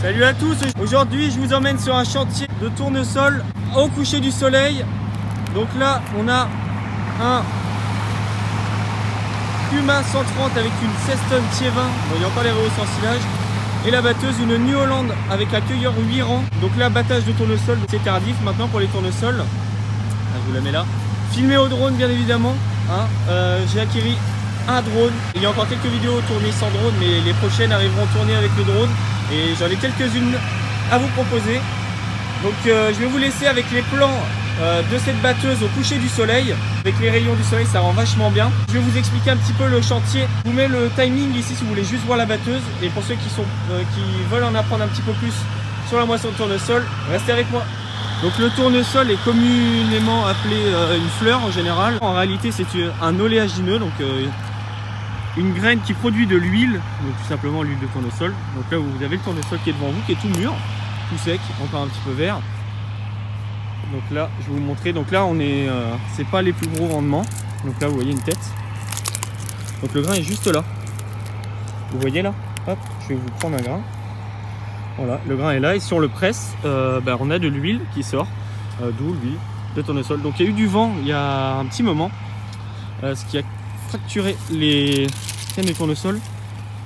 Salut à tous, aujourd'hui je vous emmène sur un chantier de tournesol au coucher du soleil. Donc là on a un Puma 130 avec une 16 tonnes Tier 20, bon, il y a encore les rehausses en silage, et la batteuse une New Holland avec accueilleur 8 rangs. Donc là battage de tournesol, c'est tardif maintenant pour les tournesols. Là, je vous la mets là. Filmé au drone bien évidemment, hein. J'ai acquis un drone. Il y a encore quelques vidéos tournées sans drone, mais les prochaines arriveront tournées avec le drone. Et j'en ai quelques-unes à vous proposer. Donc je vais vous laisser avec les plans de cette batteuse au coucher du soleil. Avec les rayons du soleil, ça rend vachement bien. Je vais vous expliquer un petit peu le chantier. Je vous mets le timing ici si vous voulez juste voir la batteuse. Et pour ceux qui veulent en apprendre un petit peu plus sur la moisson de tournesol, restez avec moi. Donc le tournesol est communément appelé une fleur en général. En réalité c'est un oléagineux, donc une graine qui produit de l'huile, donc tout simplement l'huile de tournesol. Donc là vous avez le tournesol qui est devant vous, qui est tout mûr, tout sec, encore un petit peu vert. Donc là je vais vous montrer. Donc là on est, c'est pas les plus gros rendements. Donc là vous voyez une tête. Donc le grain est juste là. Vous voyez là. Hop, je vais vous prendre un grain. Voilà, le grain est là et si on le presse, on a de l'huile qui sort, d'où l'huile de tournesol. Donc il y a eu du vent il y a un petit moment, ce qui a fracturé les cannes de tournesol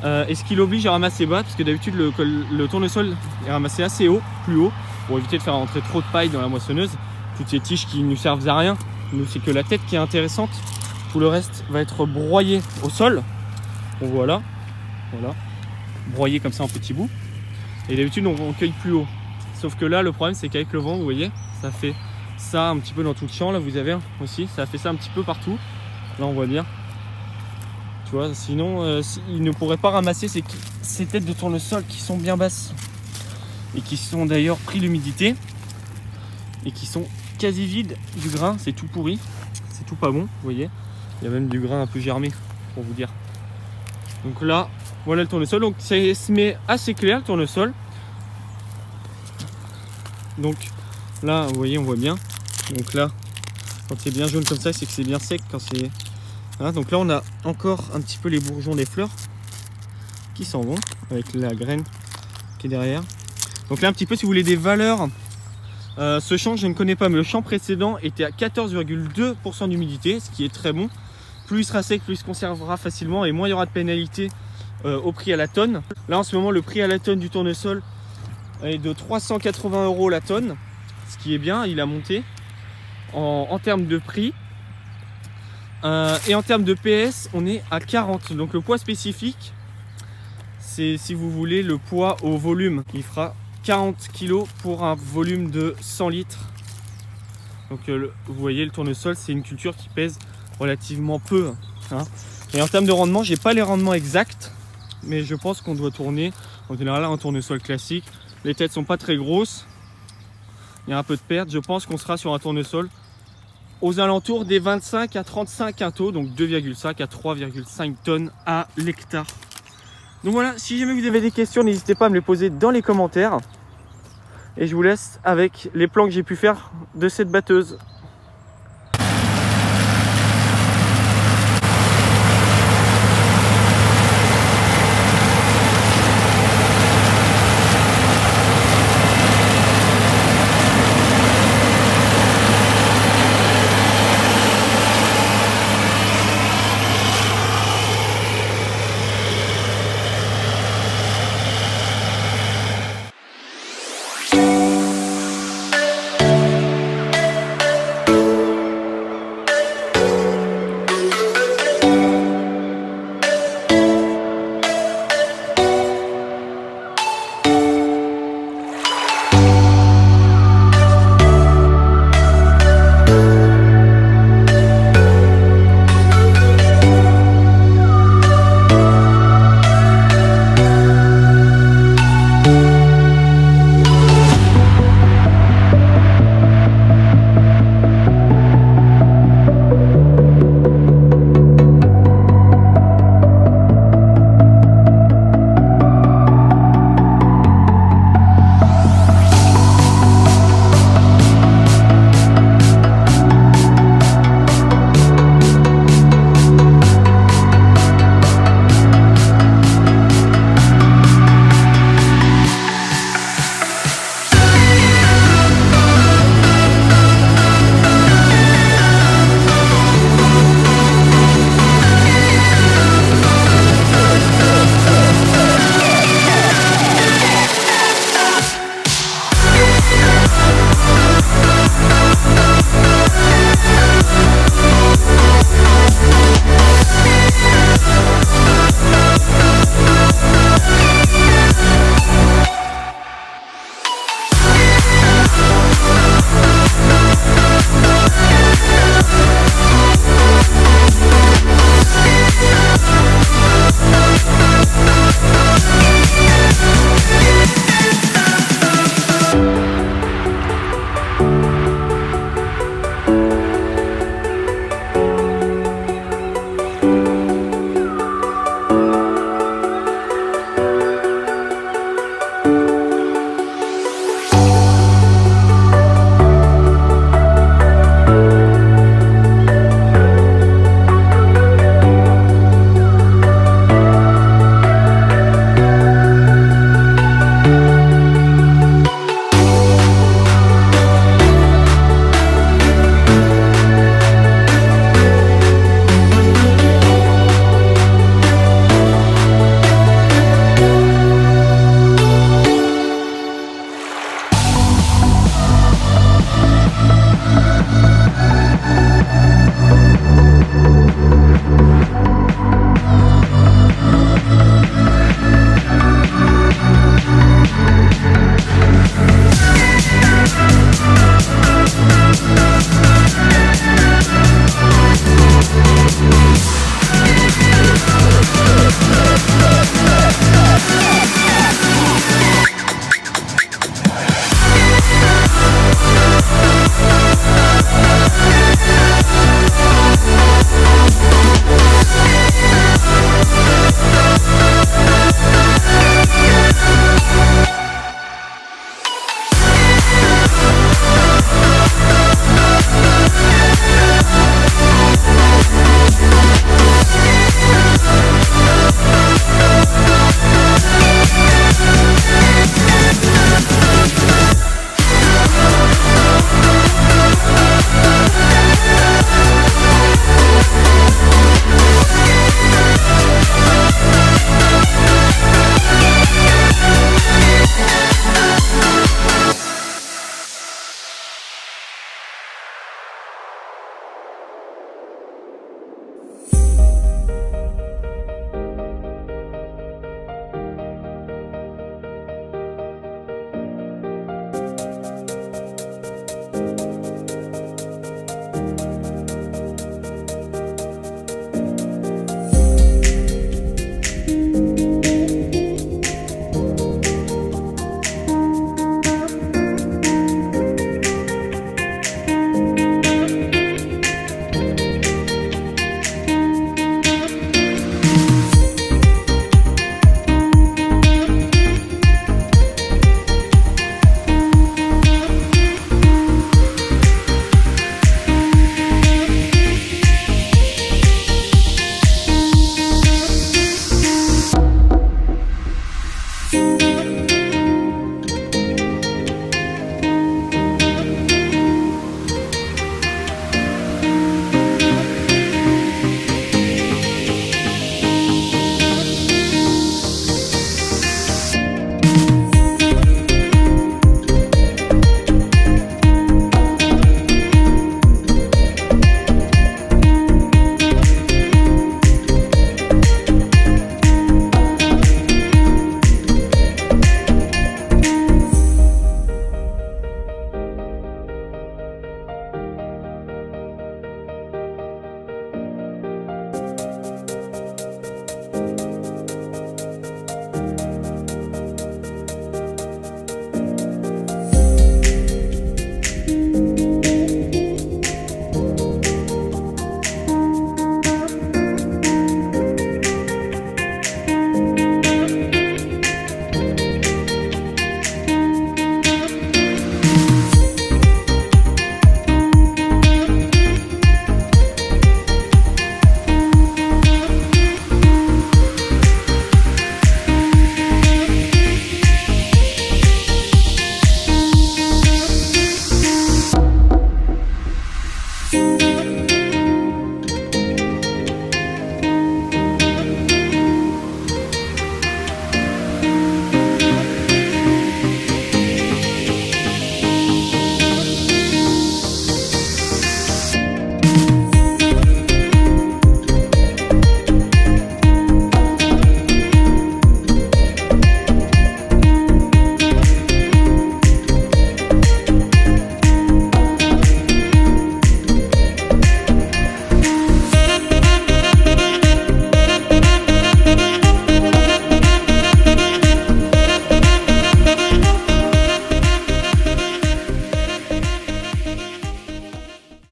et ce qui l'oblige à ramasser bas, parce que d'habitude le tournesol est ramassé assez haut, plus haut, pour éviter de faire rentrer trop de paille dans la moissonneuse. Toutes ces tiges qui ne nous servent à rien, nous c'est que la tête qui est intéressante, tout le reste va être broyé au sol. Donc voilà, broyé comme ça en petits bouts. Et d'habitude on cueille plus haut. Sauf que là le problème c'est qu'avec le vent, vous voyez, ça fait ça un petit peu dans tout le champ. Là vous avez aussi, ça a fait ça un petit peu partout. Là on voit bien. Tu vois, sinon il ne pourrait pas ramasser ces têtes de tournesol qui sont bien basses. Et qui sont d'ailleurs pris l'humidité. Et qui sont quasi vides du grain, c'est tout pourri. C'est tout pas bon, vous voyez. Il y a même du grain un peu germé, pour vous dire. Donc là, voilà le tournesol. Donc ça se met assez clair le tournesol. Donc là, vous voyez, on voit bien. Donc là, quand c'est bien jaune comme ça, c'est que c'est bien sec. Quand c'est voilà, donc là, on a encore un petit peu les bourgeons des fleurs qui s'en vont avec la graine qui est derrière. Donc là, un petit peu, si vous voulez des valeurs, ce champ, je ne connais pas, mais le champ précédent était à 14,2% d'humidité, ce qui est très bon. Plus il sera sec, plus il se conservera facilement et moins il y aura de pénalité au prix à la tonne. Là en ce moment le prix à la tonne du tournesol est de 380 € la tonne, ce qui est bien, il a monté en termes de prix. Et en termes de PS, on est à 40. Donc le poids spécifique, c'est si vous voulez le poids au volume. Il fera 40 kg pour un volume de 100 litres. Donc vous voyez le tournesol, c'est une culture qui pèse relativement peu, hein. Et en termes de rendement, j'ai pas les rendements exacts, mais je pense qu'on doit tourner en général un tournesol classique. Les têtes sont pas très grosses, il y a un peu de perte. Je pense qu'on sera sur un tournesol aux alentours des 25 à 35 quintaux, donc 2,5 à 3,5 tonnes à l'hectare. Donc voilà, si jamais vous avez des questions, n'hésitez pas à me les poser dans les commentaires. Et je vous laisse avec les plans que j'ai pu faire de cette batteuse.